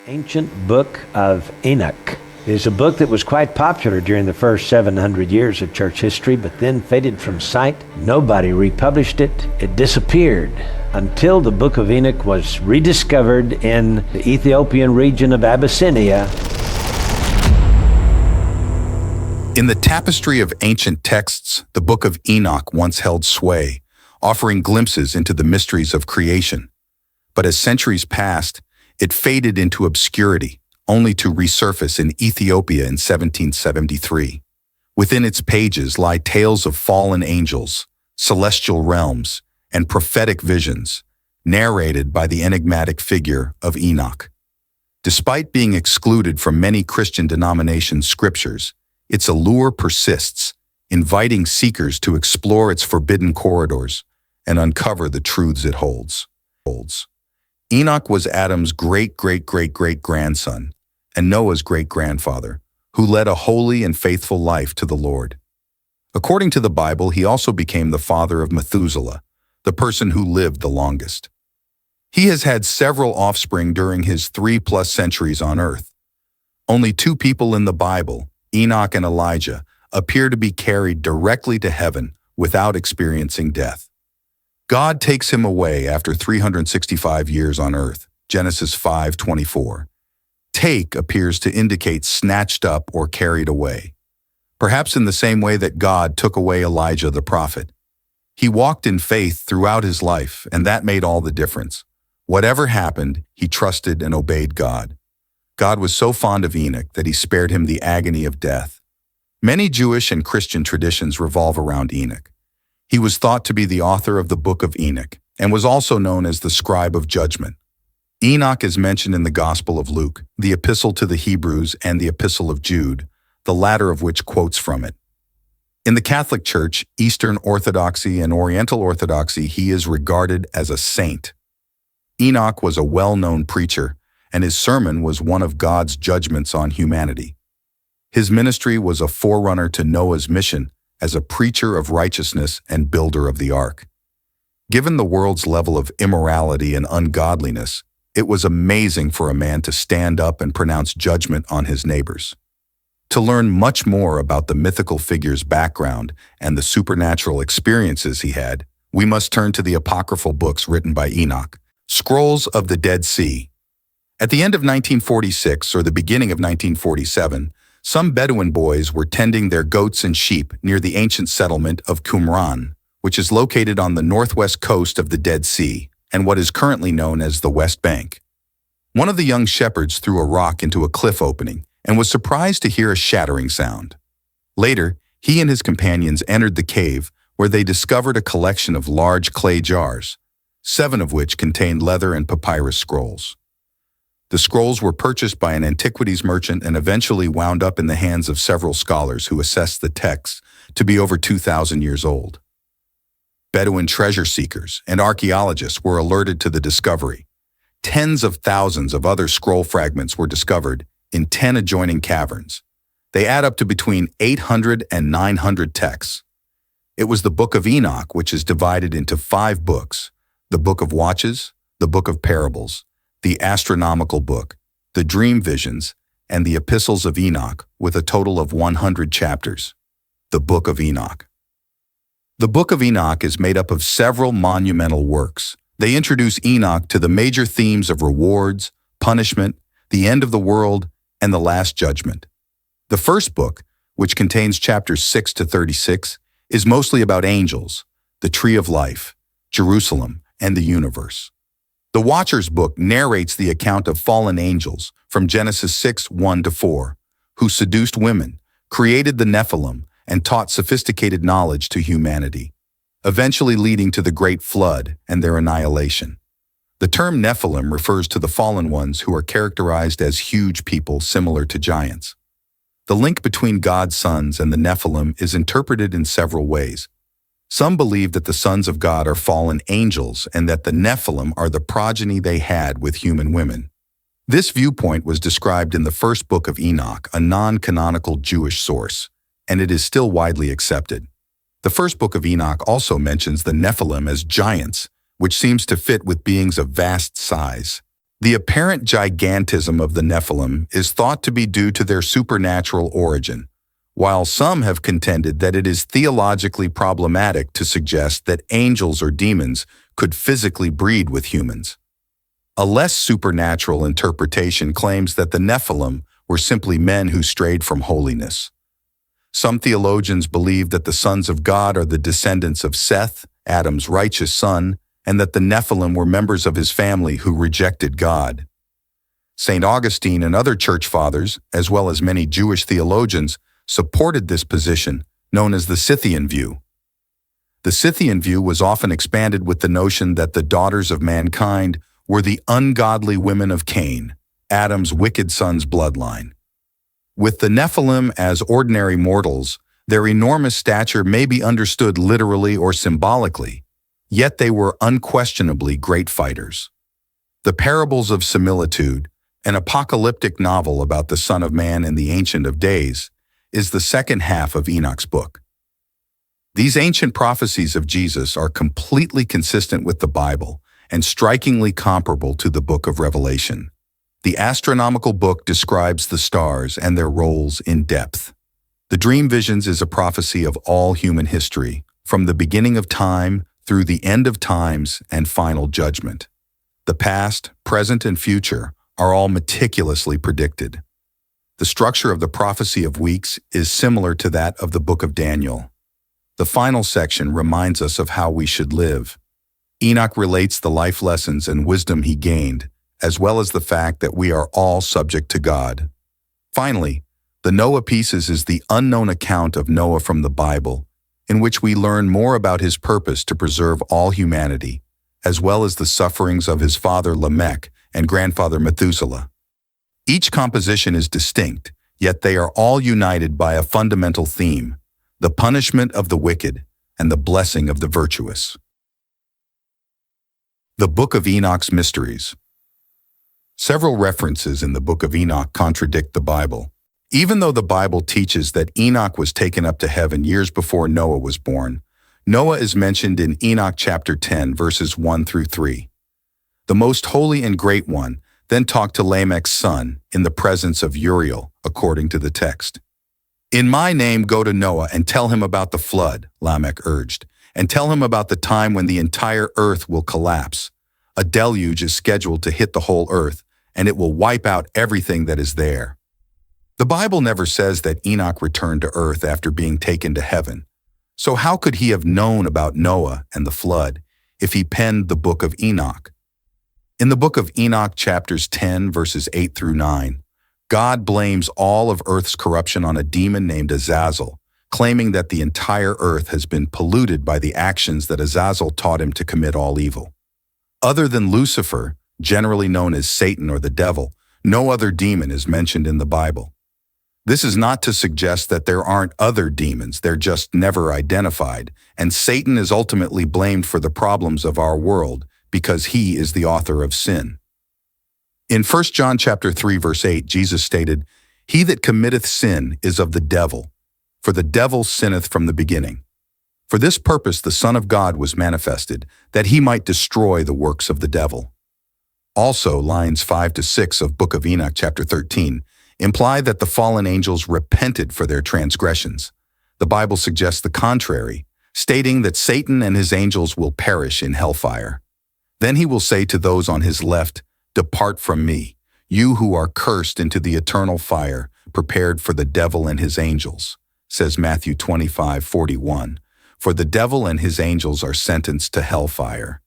ancient book of Enoch. It is a book that was quite popular during the first 700 years of church history, but then faded from sight. Nobody republished it. It disappeared until the book of Enoch was rediscovered in the Ethiopian region of Abyssinia. In the tapestry of ancient texts, the book of Enoch once held sway, offering glimpses into the mysteries of creation. But as centuries passed, it faded into obscurity, only to resurface in Ethiopia in 1773. Within its pages lie tales of fallen angels, celestial realms, and prophetic visions, narrated by the enigmatic figure of Enoch. Despite being excluded from many Christian denominations' scriptures, its allure persists, inviting seekers to explore its forbidden corridors and uncover the truths it holds. Enoch was Adam's great-great-great-great-grandson and Noah's great-grandfather, who led a holy and faithful life to the Lord. According to the Bible, he also became the father of Methuselah, the person who lived the longest. He has had several offspring during his 3+ centuries on earth. Only 2 people in the Bible, Enoch and Elijah, appear to be carried directly to heaven without experiencing death. God takes him away after 365 years on earth, Genesis 5:24. Take appears to indicate snatched up or carried away, perhaps in the same way that God took away Elijah the prophet. He walked in faith throughout his life, and that made all the difference. Whatever happened, he trusted and obeyed God. God was so fond of Enoch that he spared him the agony of death. Many Jewish and Christian traditions revolve around Enoch. He was thought to be the author of the book of Enoch and was also known as the scribe of judgment. Enoch is mentioned in the Gospel of Luke, the Epistle to the Hebrews, and the Epistle of Jude, the latter of which quotes from it. In the Catholic Church, Eastern Orthodoxy, and Oriental Orthodoxy, he is regarded as a saint. Enoch was a well-known preacher, and his sermon was one of God's judgments on humanity. His ministry was a forerunner to Noah's mission as a preacher of righteousness and builder of the ark. Given the world's level of immorality and ungodliness, it was amazing for a man to stand up and pronounce judgment on his neighbors. To learn much more about the mythical figure's background and the supernatural experiences he had, we must turn to the apocryphal books written by Enoch, Scrolls of the Dead Sea. At the end of 1946 or the beginning of 1947, some Bedouin boys were tending their goats and sheep near the ancient settlement of Qumran, which is located on the northwest coast of the Dead Sea and what is currently known as the West Bank. One of the young shepherds threw a rock into a cliff opening and was surprised to hear a shattering sound. Later, he and his companions entered the cave where they discovered a collection of large clay jars, 7 of which contained leather and papyrus scrolls. The scrolls were purchased by an antiquities merchant and eventually wound up in the hands of several scholars who assessed the texts to be over 2,000 years old. Bedouin treasure seekers and archaeologists were alerted to the discovery. Tens of thousands of other scroll fragments were discovered in 10 adjoining caverns. They add up to between 800 and 900 texts. It was the Book of Enoch, which is divided into 5 books: the Book of Watches, the Book of Parables, the Astronomical Book, the Dream Visions, and the Epistles of Enoch, with a total of 100 chapters. The Book of Enoch. The Book of Enoch is made up of several monumental works. They introduce Enoch to the major themes of rewards, punishment, the end of the world, and the Last Judgment. The first book, which contains chapters 6 to 36, is mostly about angels, the tree of life, Jerusalem, and the universe. The Watcher's book narrates the account of fallen angels from Genesis 6:1-4, who seduced women, created the Nephilim, and taught sophisticated knowledge to humanity, eventually leading to the Great Flood and their annihilation. The term Nephilim refers to the fallen ones who are characterized as huge people similar to giants. The link between God's sons and the Nephilim is interpreted in several ways. Some believe that the sons of God are fallen angels and that the Nephilim are the progeny they had with human women. This viewpoint was described in the first book of Enoch, a non-canonical Jewish source, and it is still widely accepted. The first book of Enoch also mentions the Nephilim as giants, which seems to fit with beings of vast size. The apparent gigantism of the Nephilim is thought to be due to their supernatural origin, while some have contended that it is theologically problematic to suggest that angels or demons could physically breed with humans. A less supernatural interpretation claims that the Nephilim were simply men who strayed from holiness. Some theologians believe that the sons of God are the descendants of Seth, Adam's righteous son, and that the Nephilim were members of his family who rejected God. St. Augustine and other church fathers, as well as many Jewish theologians, supported this position, known as the Scythian view. The Scythian view was often expanded with the notion that the daughters of mankind were the ungodly women of Cain, Adam's wicked son's bloodline. With the Nephilim as ordinary mortals, their enormous stature may be understood literally or symbolically, yet they were unquestionably great fighters. The Parables of Similitude, an apocalyptic novel about the Son of Man in the Ancient of Days, is the second half of Enoch's book. These ancient prophecies of Jesus are completely consistent with the Bible and strikingly comparable to the book of Revelation. The astronomical book describes the stars and their roles in depth. The Dream Visions is a prophecy of all human history, from the beginning of time through the end of times and final judgment. The past, present, and future are all meticulously predicted. The structure of the prophecy of weeks is similar to that of the book of Daniel. The final section reminds us of how we should live. Enoch relates the life lessons and wisdom he gained, as well as the fact that we are all subject to God. Finally, the Noah Pieces is the unknown account of Noah from the Bible, in which we learn more about his purpose to preserve all humanity, as well as the sufferings of his father Lamech and grandfather Methuselah. Each composition is distinct, yet they are all united by a fundamental theme: the punishment of the wicked and the blessing of the virtuous. The Book of Enoch's Mysteries. Several references in the Book of Enoch contradict the Bible. Even though the Bible teaches that Enoch was taken up to heaven years before Noah was born, Noah is mentioned in Enoch chapter 10, verses 1 through 3. The Most Holy and Great One then talked to Lamech's son in the presence of Uriel, according to the text. "In my name go to Noah and tell him about the flood," Lamech urged, "and tell him about the time when the entire earth will collapse. A deluge is scheduled to hit the whole earth, and it will wipe out everything that is there." The Bible never says that Enoch returned to earth after being taken to heaven. So how could he have known about Noah and the flood if he penned the Book of Enoch? In the Book of Enoch, chapters 10, verses 8 through 9, God blames all of earth's corruption on a demon named Azazel, claiming that the entire earth has been polluted by the actions that Azazel taught him to commit all evil. Other than Lucifer, generally known as Satan or the devil, no other demon is mentioned in the Bible. This is not to suggest that there aren't other demons, they're just never identified, and Satan is ultimately blamed for the problems of our world because he is the author of sin. In 1 John chapter 3, verse 8, Jesus stated, "He that committeth sin is of the devil, for the devil sinneth from the beginning. For this purpose the Son of God was manifested, that he might destroy the works of the devil." Also, lines 5 to 6 of Book of Enoch chapter 13 imply that the fallen angels repented for their transgressions. The Bible suggests the contrary, stating that Satan and his angels will perish in hellfire. Then he will say to those on his left, "Depart from me, you who are cursed, into the eternal fire, prepared for the devil and his angels," says Matthew 25:41. For the devil and his angels are sentenced to hellfire.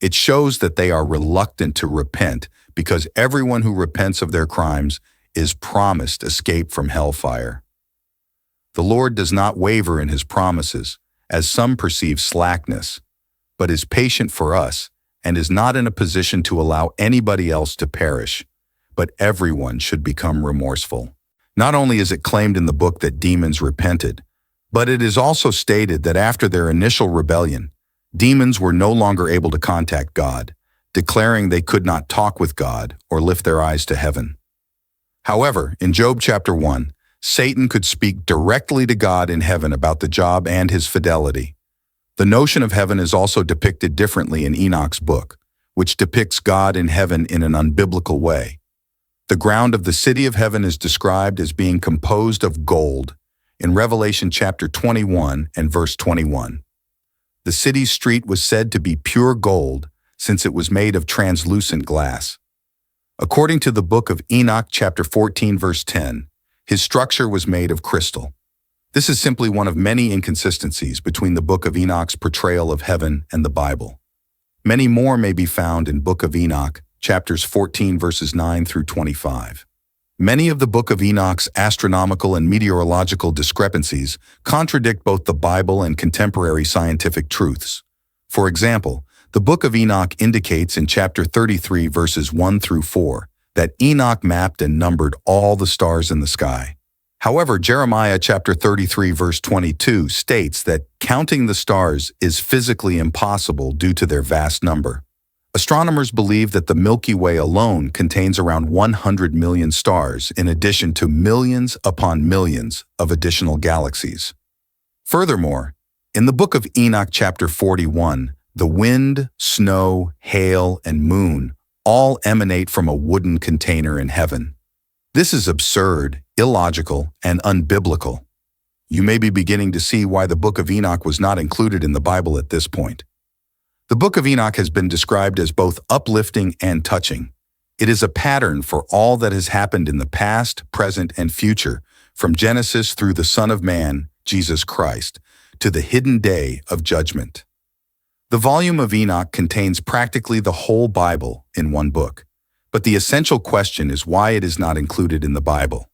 It shows that they are reluctant to repent because everyone who repents of their crimes is promised escape from hellfire. The Lord does not waver in his promises, as some perceive slackness, but is patient for us and is not in a position to allow anybody else to perish, but everyone should become remorseful. Not only is it claimed in the book that demons repented, but it is also stated that after their initial rebellion, demons were no longer able to contact God, declaring they could not talk with God or lift their eyes to heaven. However, in Job chapter 1, Satan could speak directly to God in heaven about the job and his fidelity. The notion of heaven is also depicted differently in Enoch's book, which depicts God in heaven in an unbiblical way. The ground of the city of heaven is described as being composed of gold in Revelation chapter 21 and verse 21. The city's street was said to be pure gold since it was made of translucent glass. According to the book of Enoch chapter 14 verse 10, his structure was made of crystal. This is simply one of many inconsistencies between the book of Enoch's portrayal of heaven and the Bible. Many more may be found in book of Enoch, chapters 14 verses 9 through 25. Many of the book of Enoch's astronomical and meteorological discrepancies contradict both the Bible and contemporary scientific truths. For example, the book of Enoch indicates in chapter 33 verses 1 through 4 that Enoch mapped and numbered all the stars in the sky. However, Jeremiah chapter 33 verse 22 states that counting the stars is physically impossible due to their vast number. Astronomers believe that the Milky Way alone contains around 100 million stars in addition to millions upon millions of additional galaxies. Furthermore, in the book of Enoch chapter 41, the wind, snow, hail, and moon all emanate from a wooden container in heaven. This is absurd, illogical, and unbiblical. You may be beginning to see why the book of Enoch was not included in the Bible at this point. The book of Enoch has been described as both uplifting and touching. It is a pattern for all that has happened in the past, present, and future, from Genesis through the Son of Man, Jesus Christ, to the hidden day of judgment. The volume of Enoch contains practically the whole Bible in one book, but the essential question is why it is not included in the Bible.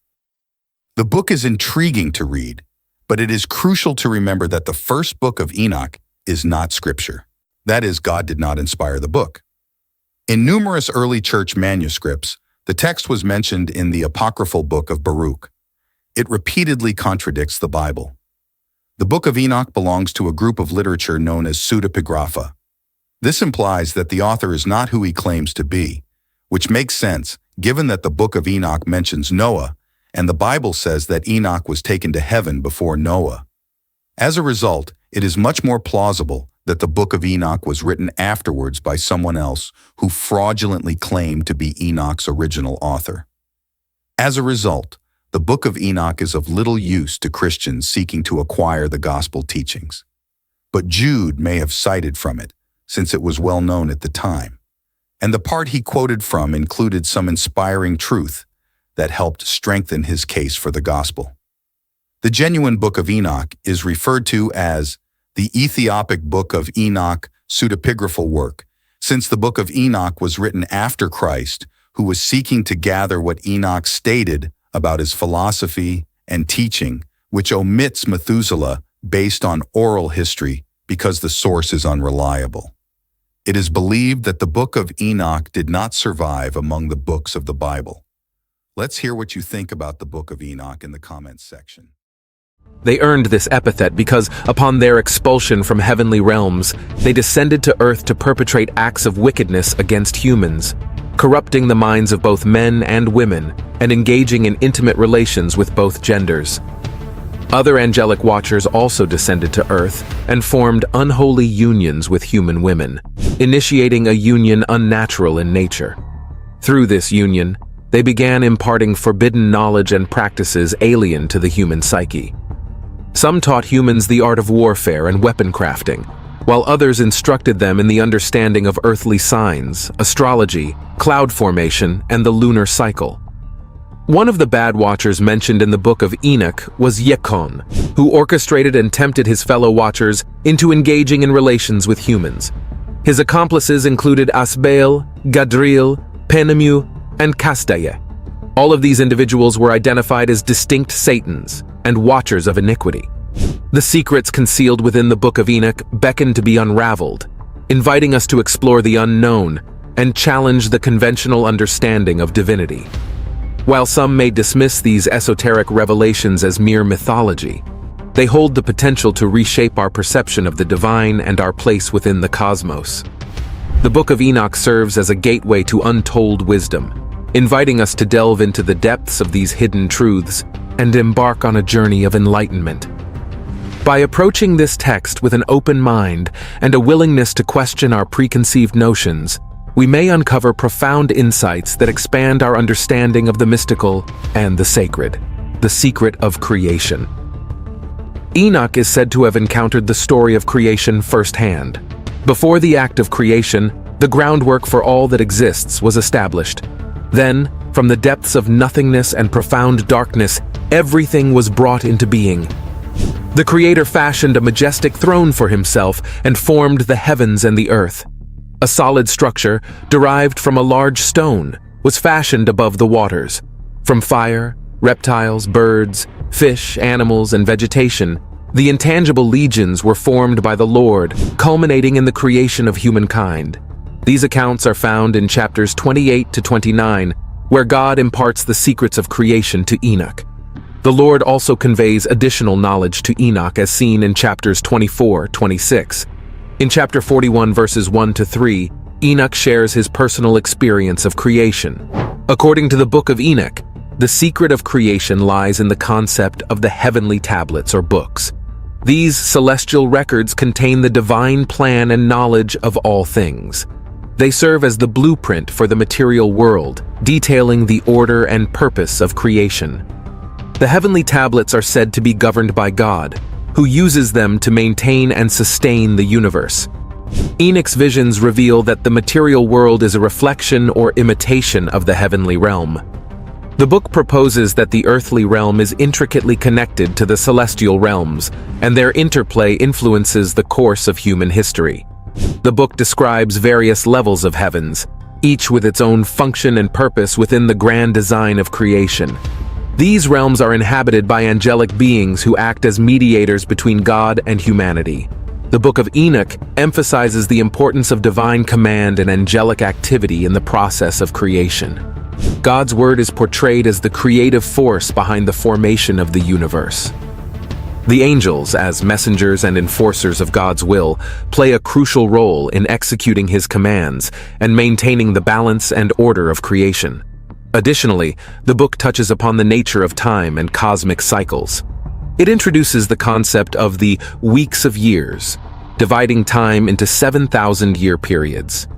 The book is intriguing to read, but it is crucial to remember that the first book of Enoch is not Scripture. That is, God did not inspire the book. In numerous early church manuscripts, the text was mentioned in the apocryphal book of Baruch. It repeatedly contradicts the Bible. The book of Enoch belongs to a group of literature known as pseudepigrapha. This implies that the author is not who he claims to be, which makes sense given that the book of Enoch mentions Noah, and the Bible says that Enoch was taken to heaven before Noah. As a result, it is much more plausible that the book of Enoch was written afterwards by someone else who fraudulently claimed to be Enoch's original author. As a result, the book of Enoch is of little use to Christians seeking to acquire the gospel teachings. But Jude may have cited from it, since it was well known at the time, and the part he quoted from included some inspiring truth that helped strengthen his case for the gospel. The genuine book of Enoch is referred to as the Ethiopic book of Enoch pseudepigraphal work, since the book of Enoch was written after Christ, who was seeking to gather what Enoch stated about his philosophy and teaching, which omits Methuselah based on oral history because the source is unreliable. It is believed that the book of Enoch did not survive among the books of the Bible. Let's hear what you think about the book of Enoch in the comments section. They earned this epithet because, upon their expulsion from heavenly realms, they descended to earth to perpetrate acts of wickedness against humans, corrupting the minds of both men and women, and engaging in intimate relations with both genders. Other angelic watchers also descended to earth and formed unholy unions with human women, initiating a union unnatural in nature. Through this union, they began imparting forbidden knowledge and practices alien to the human psyche. Some taught humans the art of warfare and weapon crafting, while others instructed them in the understanding of earthly signs, astrology, cloud formation, and the lunar cycle. One of the bad watchers mentioned in the book of Enoch was Yekon, who orchestrated and tempted his fellow watchers into engaging in relations with humans. His accomplices included Asbael, Gadriel, Penemu, and Castaye. All of these individuals were identified as distinct Satans and watchers of iniquity. The secrets concealed within the book of Enoch beckon to be unraveled, inviting us to explore the unknown and challenge the conventional understanding of divinity. While some may dismiss these esoteric revelations as mere mythology, they hold the potential to reshape our perception of the divine and our place within the cosmos. The book of Enoch serves as a gateway to untold wisdom, inviting us to delve into the depths of these hidden truths and embark on a journey of enlightenment. By approaching this text with an open mind and a willingness to question our preconceived notions, we may uncover profound insights that expand our understanding of the mystical and the sacred, the secret of creation. Enoch is said to have encountered the story of creation firsthand. Before the act of creation, the groundwork for all that exists was established. Then, from the depths of nothingness and profound darkness, everything was brought into being. The Creator fashioned a majestic throne for himself and formed the heavens and the earth. A solid structure, derived from a large stone, was fashioned above the waters. From fire, reptiles, birds, fish, animals, and vegetation, the intangible legions were formed by the Lord, culminating in the creation of humankind. These accounts are found in chapters 28 to 29, where God imparts the secrets of creation to Enoch. The Lord also conveys additional knowledge to Enoch as seen in chapters 24-26. In chapter 41 verses 1 to 3, Enoch shares his personal experience of creation. According to the Book of Enoch, the secret of creation lies in the concept of the heavenly tablets or books. These celestial records contain the divine plan and knowledge of all things. They serve as the blueprint for the material world, detailing the order and purpose of creation. The heavenly tablets are said to be governed by God, who uses them to maintain and sustain the universe. Enoch's visions reveal that the material world is a reflection or imitation of the heavenly realm. The book proposes that the earthly realm is intricately connected to the celestial realms, and their interplay influences the course of human history. The book describes various levels of heavens, each with its own function and purpose within the grand design of creation. These realms are inhabited by angelic beings who act as mediators between God and humanity. The Book of Enoch emphasizes the importance of divine command and angelic activity in the process of creation. God's word is portrayed as the creative force behind the formation of the universe. The angels, as messengers and enforcers of God's will, play a crucial role in executing his commands and maintaining the balance and order of creation. Additionally, the book touches upon the nature of time and cosmic cycles. It introduces the concept of the weeks of years, dividing time into 7,000-year periods.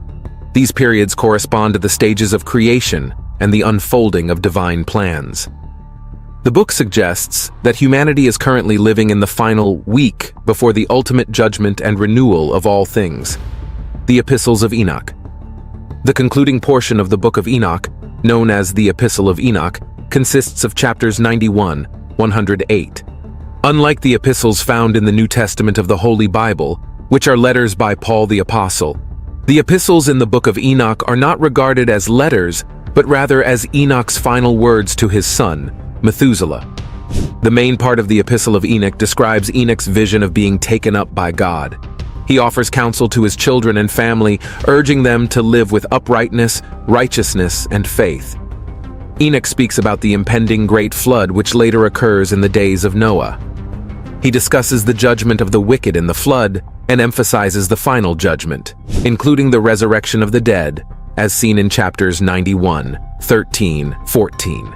These periods correspond to the stages of creation and the unfolding of divine plans. The book suggests that humanity is currently living in the final week before the ultimate judgment and renewal of all things. The Epistles of Enoch. The concluding portion of the Book of Enoch, known as the Epistle of Enoch, consists of chapters 91-108. Unlike the epistles found in the New Testament of the Holy Bible, which are letters by Paul the Apostle, the epistles in the Book of Enoch are not regarded as letters, but rather as Enoch's final words to his son, Methuselah. The main part of the Epistle of Enoch describes Enoch's vision of being taken up by God. He offers counsel to his children and family, urging them to live with uprightness, righteousness, and faith. Enoch speaks about the impending great flood which later occurs in the days of Noah. He discusses the judgment of the wicked in the flood and emphasizes the final judgment, including the resurrection of the dead, as seen in chapters 91, 13, 14.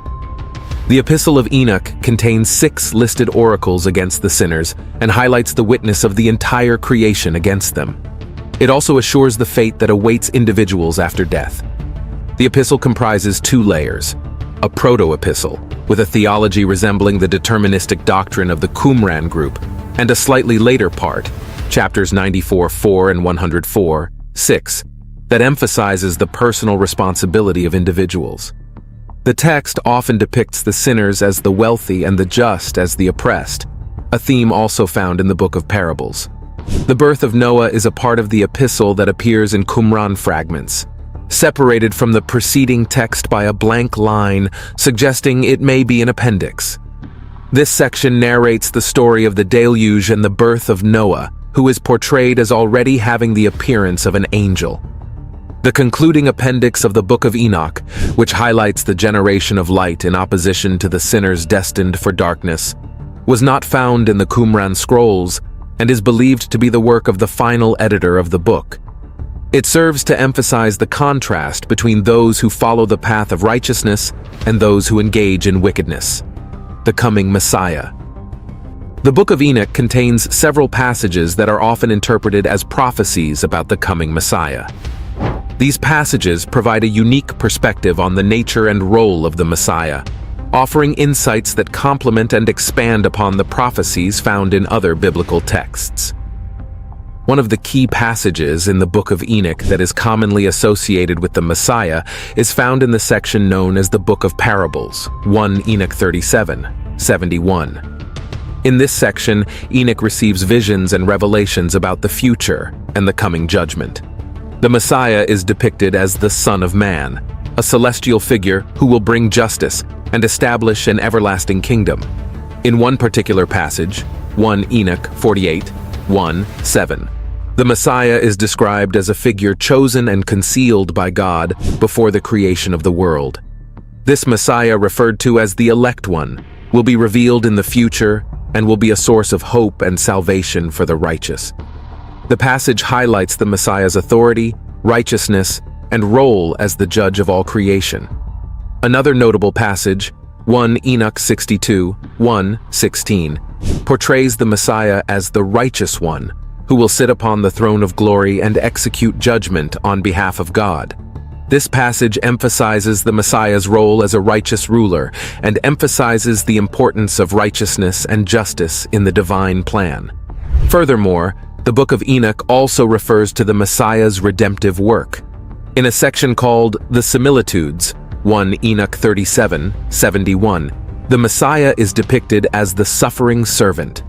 The Epistle of Enoch contains 6 listed oracles against the sinners and highlights the witness of the entire creation against them. It also assures the fate that awaits individuals after death. The epistle comprises 2 layers: a proto-epistle, with a theology resembling the deterministic doctrine of the Qumran group, and a slightly later part, chapters 94:4 and 104:6, that emphasizes the personal responsibility of individuals. The text often depicts the sinners as the wealthy and the just as the oppressed, a theme also found in the Book of Parables. The birth of Noah is a part of the epistle that appears in Qumran fragments, separated from the preceding text by a blank line, suggesting it may be an appendix. This section narrates the story of the deluge and the birth of Noah, who is portrayed as already having the appearance of an angel. The concluding appendix of the Book of Enoch, which highlights the generation of light in opposition to the sinners destined for darkness, was not found in the Qumran scrolls and is believed to be the work of the final editor of the book. It serves to emphasize the contrast between those who follow the path of righteousness and those who engage in wickedness. The coming Messiah. The Book of Enoch contains several passages that are often interpreted as prophecies about the coming Messiah. These passages provide a unique perspective on the nature and role of the Messiah, offering insights that complement and expand upon the prophecies found in other biblical texts. One of the key passages in the Book of Enoch that is commonly associated with the Messiah is found in the section known as the Book of Parables, 1 Enoch 37:71. In this section, Enoch receives visions and revelations about the future and the coming judgment. The Messiah is depicted as the Son of Man, a celestial figure who will bring justice and establish an everlasting kingdom. In one particular passage, 1 Enoch 48:1-7, the Messiah is described as a figure chosen and concealed by God before the creation of the world. This Messiah, referred to as the elect one, will be revealed in the future and will be a source of hope and salvation for the righteous. The passage highlights the Messiah's authority, righteousness, and role as the judge of all creation. Another notable passage, 1 Enoch 62:1-16, portrays the Messiah as the righteous one, who will sit upon the throne of glory and execute judgment on behalf of God. This passage emphasizes the Messiah's role as a righteous ruler and emphasizes the importance of righteousness and justice in the divine plan. Furthermore, the Book of Enoch also refers to the Messiah's redemptive work. In a section called The Similitudes, 1 Enoch 37:71, the Messiah is depicted as the suffering servant.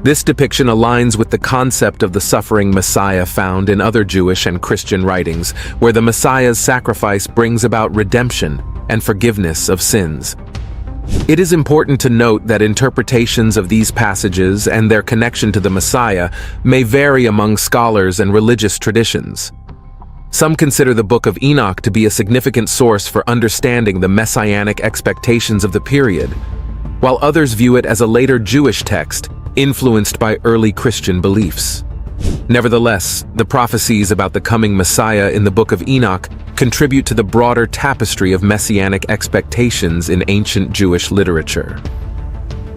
This depiction aligns with the concept of the suffering Messiah found in other Jewish and Christian writings, where the Messiah's sacrifice brings about redemption and forgiveness of sins. It is important to note that interpretations of these passages and their connection to the Messiah may vary among scholars and religious traditions. Some consider the Book of Enoch to be a significant source for understanding the messianic expectations of the period, while others view it as a later Jewish text influenced by early Christian beliefs. Nevertheless, the prophecies about the coming Messiah in the Book of Enoch contribute to the broader tapestry of messianic expectations in ancient Jewish literature.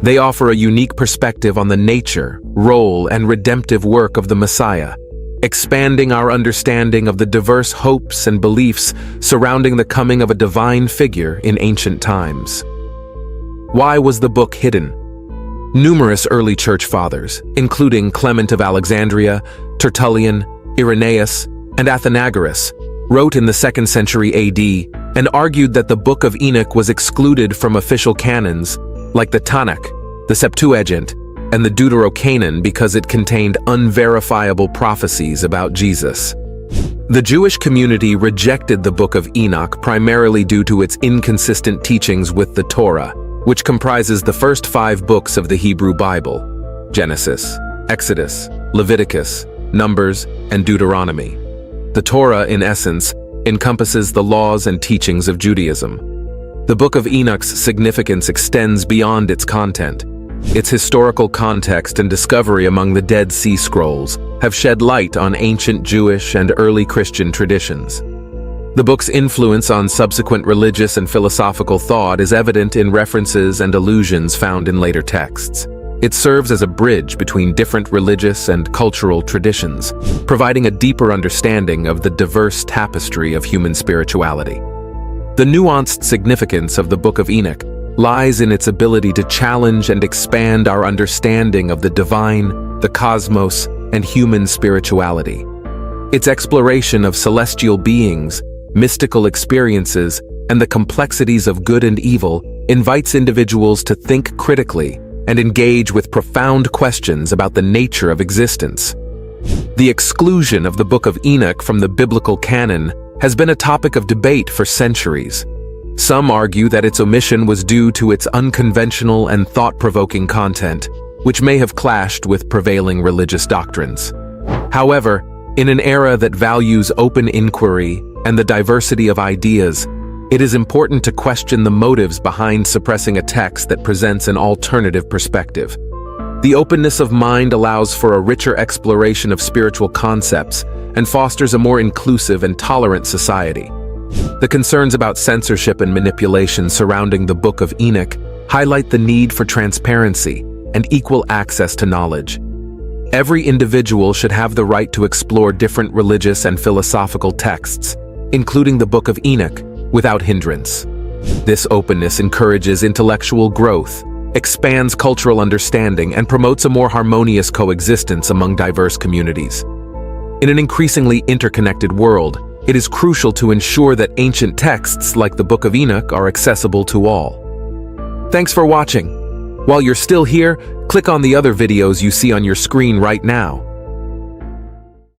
They offer a unique perspective on the nature, role, and redemptive work of the Messiah, expanding our understanding of the diverse hopes and beliefs surrounding the coming of a divine figure in ancient times. Why was the book hidden? Numerous early church fathers, including Clement of Alexandria, Tertullian, Irenaeus, and Athenagoras, wrote in the 2nd century AD and argued that the Book of Enoch was excluded from official canons like the Tanakh, the Septuagint, and the Deuterocanon because it contained unverifiable prophecies about Jesus. The Jewish community rejected the Book of Enoch primarily due to its inconsistent teachings with the Torah, which comprises the first 5 books of the Hebrew Bible: Genesis, Exodus, Leviticus, Numbers, and Deuteronomy. The Torah, in essence, encompasses the laws and teachings of Judaism. The Book of Enoch's significance extends beyond its content. Its historical context and discovery among the Dead Sea Scrolls have shed light on ancient Jewish and early Christian traditions. The book's influence on subsequent religious and philosophical thought is evident in references and allusions found in later texts. It serves as a bridge between different religious and cultural traditions, providing a deeper understanding of the diverse tapestry of human spirituality. The nuanced significance of the Book of Enoch lies in its ability to challenge and expand our understanding of the divine, the cosmos, and human spirituality. Its exploration of celestial beings, mystical experiences, and the complexities of good and evil invites individuals to think critically and engage with profound questions about the nature of existence. The exclusion of the Book of Enoch from the biblical canon has been a topic of debate for centuries. Some argue that its omission was due to its unconventional and thought-provoking content, which may have clashed with prevailing religious doctrines. However, in an era that values open inquiry and the diversity of ideas, it is important to question the motives behind suppressing a text that presents an alternative perspective. The openness of mind allows for a richer exploration of spiritual concepts and fosters a more inclusive and tolerant society. The concerns about censorship and manipulation surrounding the Book of Enoch highlight the need for transparency and equal access to knowledge. Every individual should have the right to explore different religious and philosophical texts, including the Book of Enoch, without hindrance. This openness encourages intellectual growth, expands cultural understanding, and promotes a more harmonious coexistence among diverse communities. In an increasingly interconnected world, it is crucial to ensure that ancient texts like the Book of Enoch are accessible to all. Thanks for watching. While you're still here, click on the other videos you see on your screen right now.